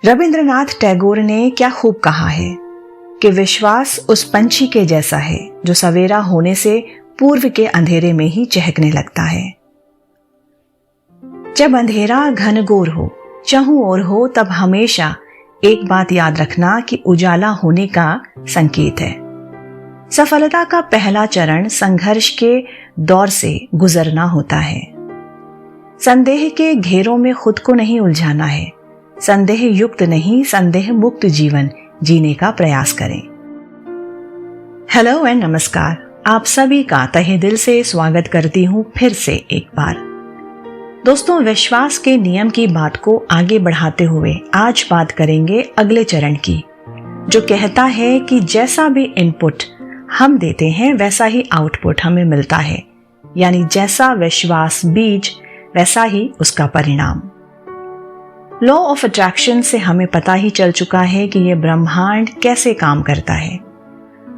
रविंद्रनाथ टैगोर ने क्या खूब कहा है कि विश्वास उस पंछी के जैसा है जो सवेरा होने से पूर्व के अंधेरे में ही चहकने लगता है। जब अंधेरा घनघोर हो, चहुं ओर हो, तब हमेशा एक बात याद रखना कि उजाला होने का संकेत है। सफलता का पहला चरण संघर्ष के दौर से गुजरना होता है। संदेह के घेरों में खुद को नहीं उलझाना है। संदेह युक्त नहीं, संदेह मुक्त जीवन जीने का प्रयास करें। हेलो एंड नमस्कार, आप सभी का तहे दिल से स्वागत करती हूं फिर से एक बार। दोस्तों, विश्वास के नियम की बात को आगे बढ़ाते हुए आज बात करेंगे अगले चरण की, जो कहता है कि जैसा भी इनपुट हम देते हैं वैसा ही आउटपुट हमें मिलता है। यानी जैसा विश्वास बीज वैसा ही उसका परिणाम। लॉ ऑफ अट्रैक्शन से हमें पता ही चल चुका है कि यह ब्रह्मांड कैसे काम करता है।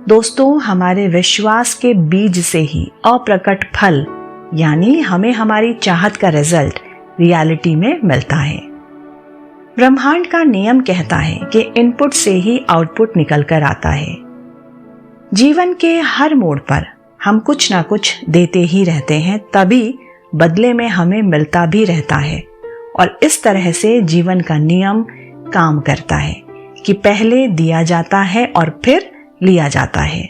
दोस्तों, हमारे विश्वास के बीज से ही अप्रकट फल यानी हमें हमारी चाहत का रिजल्ट रियलिटी में मिलता है। ब्रह्मांड का नियम कहता है कि इनपुट से ही आउटपुट निकल कर आता है। जीवन के हर मोड़ पर हम कुछ ना कुछ देते ही रहते हैं, तभी बदले में हमें मिलता भी रहता है। और इस तरह से जीवन का नियम काम करता है कि पहले दिया जाता है और फिर लिया जाता है।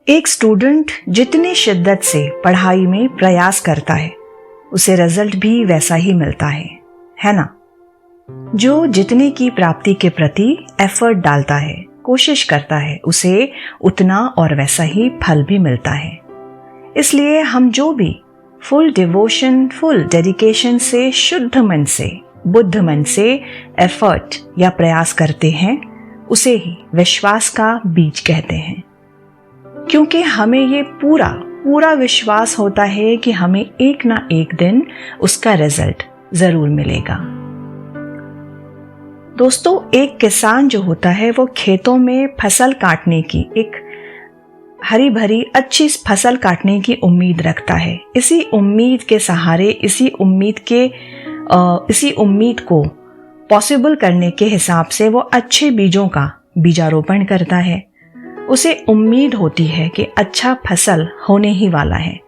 एक स्टूडेंट जितनी शिद्दत से पढ़ाई में प्रयास करता है उसे रिजल्ट भी वैसा ही मिलता है ना? जो जितने की प्राप्ति के प्रति एफर्ट डालता है, कोशिश करता है, उसे उतना और वैसा ही फल भी मिलता है। इसलिए हम जो भी फुल डिवोशन, फुल डेडिकेशन से, शुद्ध मन से, बुद्ध मन से एफर्ट या प्रयास करते हैं, उसे ही विश्वास का बीज कहते हैं। क्योंकि हमें ये पूरा विश्वास होता है कि हमें एक ना एक दिन उसका रिजल्ट जरूर मिलेगा। दोस्तों, एक किसान जो होता है वो खेतों में फसल काटने की, एक हरी भरी अच्छी फसल काटने की उम्मीद रखता है। इसी उम्मीद के सहारे, इसी उम्मीद को पॉसिबल करने के हिसाब से वो अच्छे बीजों का बीजारोपण करता है। उसे उम्मीद होती है कि अच्छा फसल होने ही वाला है।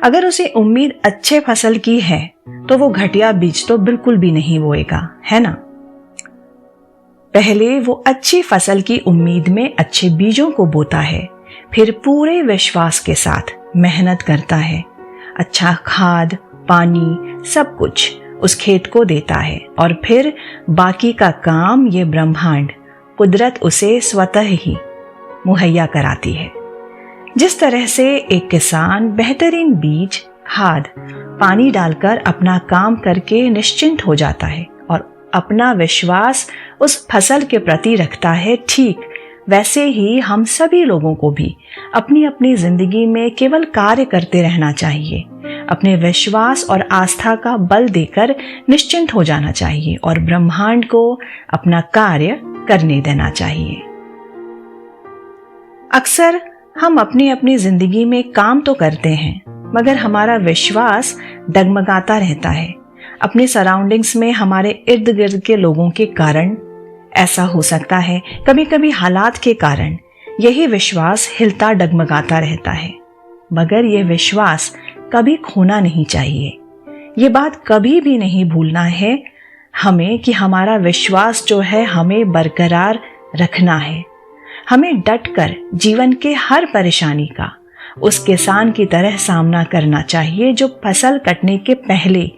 अगर उसे उम्मीद अच्छे फसल की है तो वो घटिया बीज तो बिल्कुल भी नहीं बोएगा, है ना? पहले वो अच्छी फसल की उम्मीद में अच्छे बीजों को बोता है, फिर पूरे विश्वास के साथ मेहनत करता है। अच्छा खाद, पानी, सब कुछ उस खेत को देता है और फिर बाकी का काम ये ब्रह्मांड, कुदरत उसे स्वतः ही मुहैया कराती है। जिस तरह से एक किसान बेहतरीन बीज, खाद, पानी डालकर अपना काम करके निश्चिंत हो जाता है और अपना विश्वास उस फसल के प्रति रखता है, ठीक वैसे ही हम सभी लोगों को भी अपनी अपनी जिंदगी में केवल कार्य करते रहना चाहिए। अपने विश्वास और आस्था का बल देकर निश्चिंत हो जाना चाहिए और ब्रह्मांड को अपना कार्य करने देना चाहिए। अक्सर हम अपनी अपनी जिंदगी में काम तो करते हैं, मगर हमारा विश्वास डगमगाता रहता है। अपने सराउंडिंग्स में हमारे इर्द गिर्द के लोगों के कारण ऐसा हो सकता है, कभी कभी हालात के कारण यही विश्वास हिलता डगमगाता रहता है। मगर यह विश्वास कभी खोना नहीं चाहिए। ये बात कभी भी नहीं भूलना है हमें कि हमारा विश्वास जो है हमें बरकरार रखना है। हमें डटकर जीवन के हर परेशानी का उस किसान की तरह सामना करना चाहिए जो फसल कटने के पहले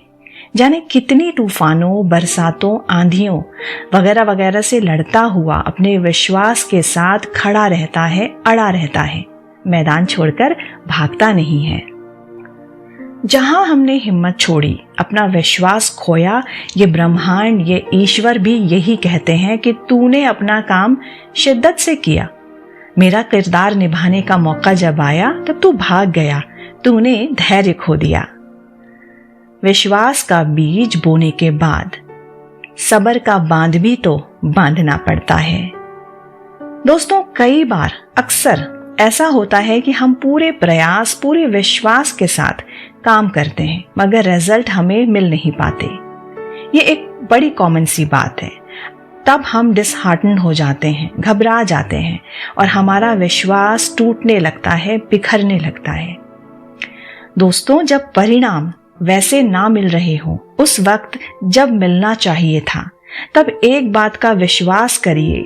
जाने कितनी तूफानों, बरसातों, आंधियों वगैरह वगैरह से लड़ता हुआ अपने विश्वास के साथ खड़ा रहता है, अड़ा रहता है, मैदान छोड़कर भागता नहीं है। जहां हमने हिम्मत छोड़ी, अपना विश्वास खोया, ये ब्रह्मांड, ये ईश्वर भी यही कहते हैं कि तूने अपना काम शिद्दत से किया, मेरा किरदार निभाने का मौका जब आया तब तू भाग गया, तूने धैर्य खो दिया। विश्वास का बीज बोने के बाद सब्र का बांध भी तो बांधना पड़ता है। दोस्तों, कई बार अक्सर ऐसा होता है कि हम पूरे प्रयास, पूरे विश्वास के साथ काम करते हैं, मगर रिजल्ट हमें मिल नहीं पाते। ये एक बड़ी कॉमन सी बात है। तब हम डिसहार्टन हो जाते हैं, घबरा जाते हैं और हमारा विश्वास टूटने लगता है, बिखरने लगता है। दोस्तों, जब परिणाम वैसे ना मिल रहे हो उस वक्त जब मिलना चाहिए था, तब एक बात का विश्वास करिए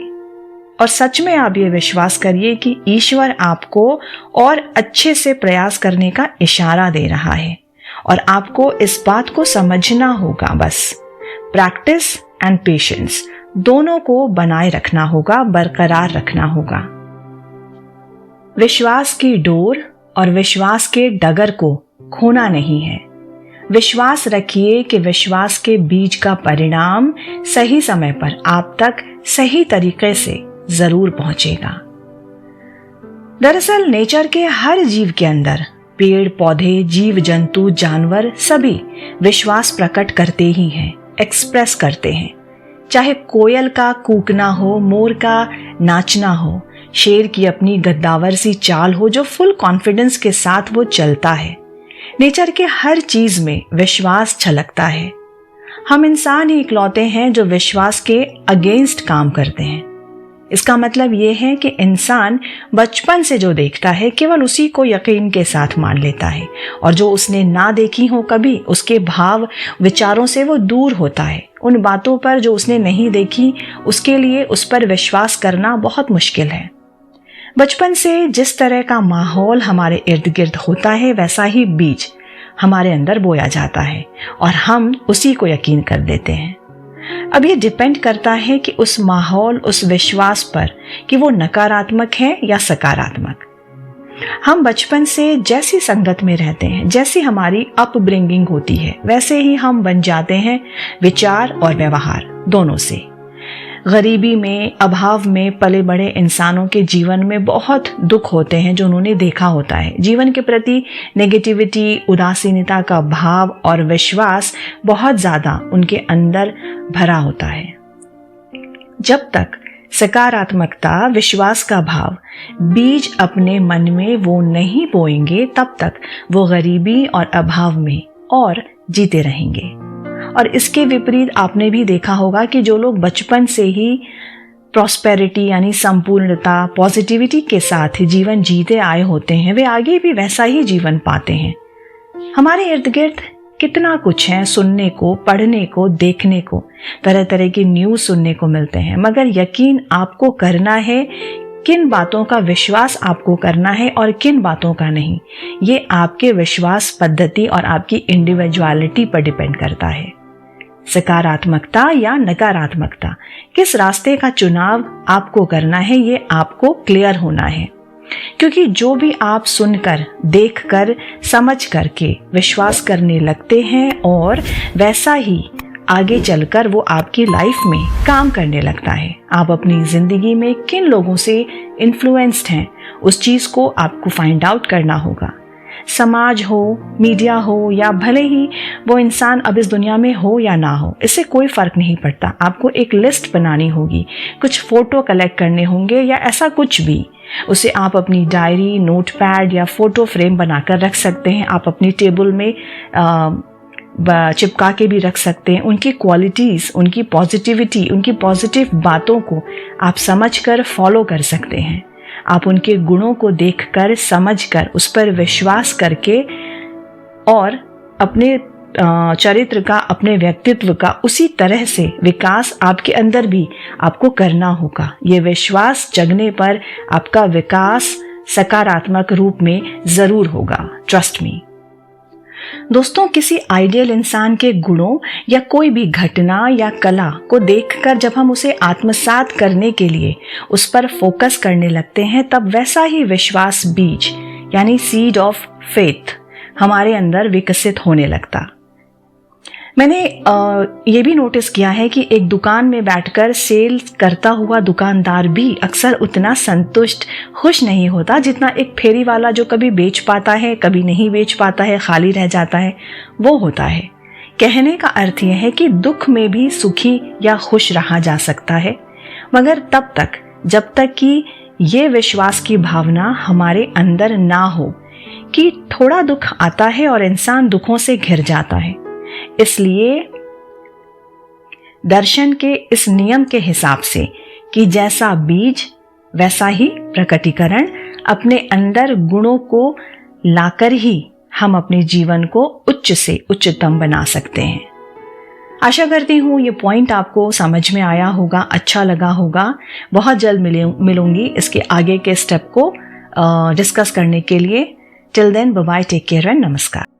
और सच में आप ये विश्वास करिए कि ईश्वर आपको और अच्छे से प्रयास करने का इशारा दे रहा है और आपको इस बात को समझना होगा। बस प्रैक्टिस एंड पेशेंस दोनों को बनाए रखना होगा, बरकरार रखना होगा। विश्वास की डोर और विश्वास के डगर को खोना नहीं है। विश्वास रखिए कि विश्वास के बीज का परिणाम सही समय पर आप तक सही तरीके से जरूर पहुंचेगा। दरअसल नेचर के हर जीव के अंदर पेड़ पौधे, जीव जंतु, जानवर सभी विश्वास प्रकट करते ही हैं, एक्सप्रेस करते हैं। चाहे कोयल का कूकना हो, मोर का नाचना हो, शेर की अपनी गद्दावर सी चाल हो जो फुल कॉन्फिडेंस के साथ वो चलता है, नेचर के हर चीज में विश्वास छलकता है। हम इंसान ही इकलौते हैं जो विश्वास के अगेंस्ट काम करते हैं। इसका मतलब ये है कि इंसान बचपन से जो देखता है केवल उसी को यकीन के साथ मान लेता है और जो उसने ना देखी हो कभी, उसके भाव विचारों से वो दूर होता है। उन बातों पर जो उसने नहीं देखी उसके लिए उस पर विश्वास करना बहुत मुश्किल है। बचपन से जिस तरह का माहौल हमारे इर्द गिर्द होता है वैसा ही बीज हमारे अंदर बोया जाता है और हम उसी को यकीन कर देते हैं। अब ये डिपेंड करता है कि उस माहौल, उस विश्वास पर कि वो नकारात्मक है या सकारात्मक। हम बचपन से जैसी संगत में रहते हैं, जैसी हमारी अपब्रिंगिंग होती है, वैसे ही हम बन जाते हैं विचार और व्यवहार दोनों से। गरीबी में, अभाव में पले बड़े इंसानों के जीवन में बहुत दुख होते हैं जो उन्होंने देखा होता है। जीवन के प्रति नेगेटिविटी, उदासीनता का भाव और विश्वास बहुत ज़्यादा उनके अंदर भरा होता है। जब तक सकारात्मकता, विश्वास का भाव बीज अपने मन में वो नहीं बोएंगे, तब तक वो गरीबी और अभाव में और जीते रहेंगे। और इसके विपरीत आपने भी देखा होगा कि जो लोग बचपन से ही प्रॉस्पेरिटी यानी संपूर्णता, पॉजिटिविटी के साथ जीवन जीते आए होते हैं, वे आगे भी वैसा ही जीवन पाते हैं। हमारे इर्द गिर्द कितना कुछ है सुनने को, पढ़ने को, देखने को, तरह तरह की न्यूज़ सुनने को मिलते हैं, मगर यकीन आपको करना है, किन बातों का विश्वास आपको करना है और किन बातों का नहीं, ये आपके विश्वास पद्धति और आपकी इंडिविजुअलिटी पर डिपेंड करता है। सकारात्मकता या नकारात्मकता, किस रास्ते का चुनाव आपको करना है, ये आपको क्लियर होना है। क्योंकि जो भी आप सुनकर, देखकर, समझ करके विश्वास करने लगते हैं और वैसा ही आगे चलकर वो आपकी लाइफ में काम करने लगता है। आप अपनी जिंदगी में किन लोगों से इन्फ्लुएंस्ड हैं, उस चीज को आपको फाइंड आउट करना होगा। समाज हो, मीडिया हो या भले ही वो इंसान अब इस दुनिया में हो या ना हो, इससे कोई फर्क नहीं पड़ता। आपको एक लिस्ट बनानी होगी, कुछ फोटो कलेक्ट करने होंगे या ऐसा कुछ भी। उसे आप अपनी डायरी, नोटपैड या फोटो फ्रेम बनाकर रख सकते हैं। आप अपनी टेबल में चिपका के भी रख सकते हैं। उनकी क्वालिटीज़, उनकी पॉजिटिविटी, उनकी पॉजिटिव बातों को आप समझकर फॉलो कर सकते हैं। आप उनके गुणों को देखकर, समझकर, उस पर विश्वास करके और अपने चरित्र का, अपने व्यक्तित्व का उसी तरह से विकास आपके अंदर भी आपको करना होगा। ये विश्वास जगने पर आपका विकास सकारात्मक रूप में जरूर होगा, ट्रस्ट मी। दोस्तों, किसी आइडियल इंसान के गुणों या कोई भी घटना या कला को देखकर जब हम उसे आत्मसात करने के लिए उस पर फोकस करने लगते हैं, तब वैसा ही विश्वास बीज यानी सीड ऑफ फेथ हमारे अंदर विकसित होने लगता। मैंने ये भी नोटिस किया है कि एक दुकान में बैठकर सेल करता हुआ दुकानदार भी अक्सर उतना संतुष्ट, खुश नहीं होता जितना एक फेरी वाला जो कभी बेच पाता है, कभी नहीं बेच पाता है, खाली रह जाता है, वो होता है। कहने का अर्थ यह है कि दुख में भी सुखी या खुश रहा जा सकता है, मगर तब तक जब तक कि ये विश्वास की भावना हमारे अंदर ना हो कि थोड़ा दुख आता है और इंसान दुखों से घिर जाता है। इसलिए दर्शन के इस नियम के हिसाब से कि जैसा बीज वैसा ही प्रकटीकरण, अपने अंदर गुणों को लाकर ही हम अपने जीवन को उच्च से उच्चतम बना सकते हैं। आशा करती हूँ ये पॉइंट आपको समझ में आया होगा, अच्छा लगा होगा। बहुत जल्द मिलूंगी इसके आगे के स्टेप को डिस्कस करने के लिए। Till then bye bye, take care and नमस्कार।